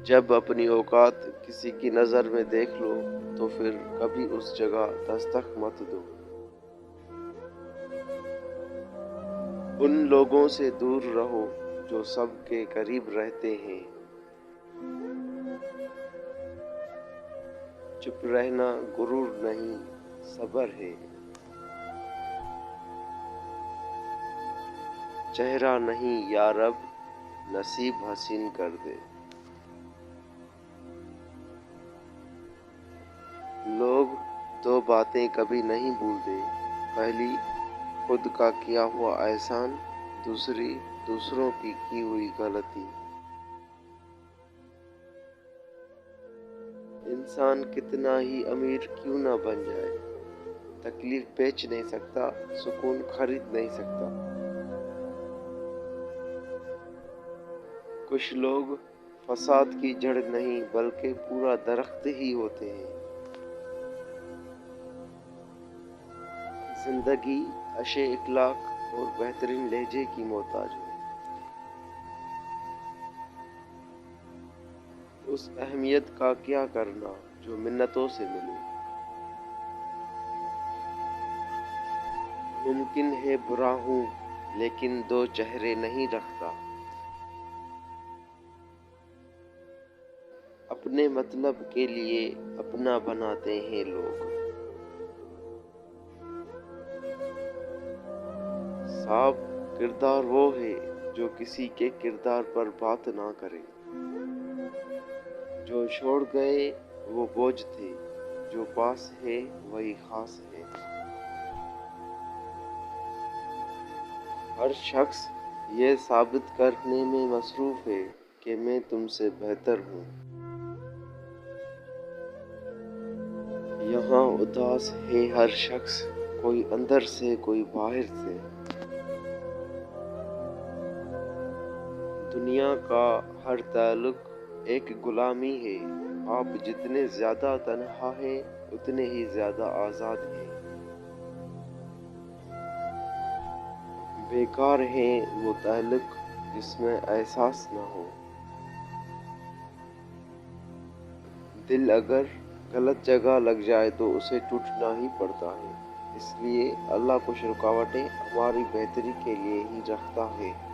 جب اپنی اوقات کسی کی نظر میں دیکھ لو تو پھر کبھی اس جگہ دستک مت دو۔ ان لوگوں سے دور رہو جو سب کے قریب رہتے ہیں۔ چپ رہنا غرور نہیں، صبر ہے۔ چہرہ نہیں یا رب، نصیب حسین کر دے۔ لوگ دو باتیں کبھی نہیں بھولتے، پہلی خود کا کیا ہوا احسان، دوسری دوسروں کی ہوئی غلطی۔ انسان کتنا ہی امیر کیوں نہ بن جائے، تکلیف بیچ نہیں سکتا، سکون خرید نہیں سکتا۔ کچھ لوگ فساد کی جڑ نہیں بلکہ پورا درخت ہی ہوتے ہیں۔ زندگی اچھے اخلاق اور بہترین لہجے کی محتاج ہے۔ اس اہمیت کا کیا کرنا جو منتوں سے ملے۔ ممکن ہے برا ہوں لیکن دو چہرے نہیں رکھتا۔ اپنے مطلب کے لیے اپنا بناتے ہیں لوگ۔ صاحب کردار وہ ہے جو کسی کے کردار پر بات نہ کرے۔ جو چھوڑ گئے وہ بوجھ تھے، جو پاس ہے وہی خاص ہے۔ ہر شخص یہ ثابت کرنے میں مصروف ہے کہ میں تم سے بہتر ہوں۔ یہاں اداس ہے ہر شخص، کوئی اندر سے کوئی باہر سے۔ دنیا کا ہر تعلق ایک غلامی ہے، آپ جتنے زیادہ تنہا ہیں اتنے ہی زیادہ آزاد ہیں۔ بیکار ہے وہ تعلق جس میں احساس نہ ہو۔ دل اگر غلط جگہ لگ جائے تو اسے ٹوٹنا ہی پڑتا ہے، اس لیے اللہ کچھ رکاوٹیں ہماری بہتری کے لیے ہی رکھتا ہے۔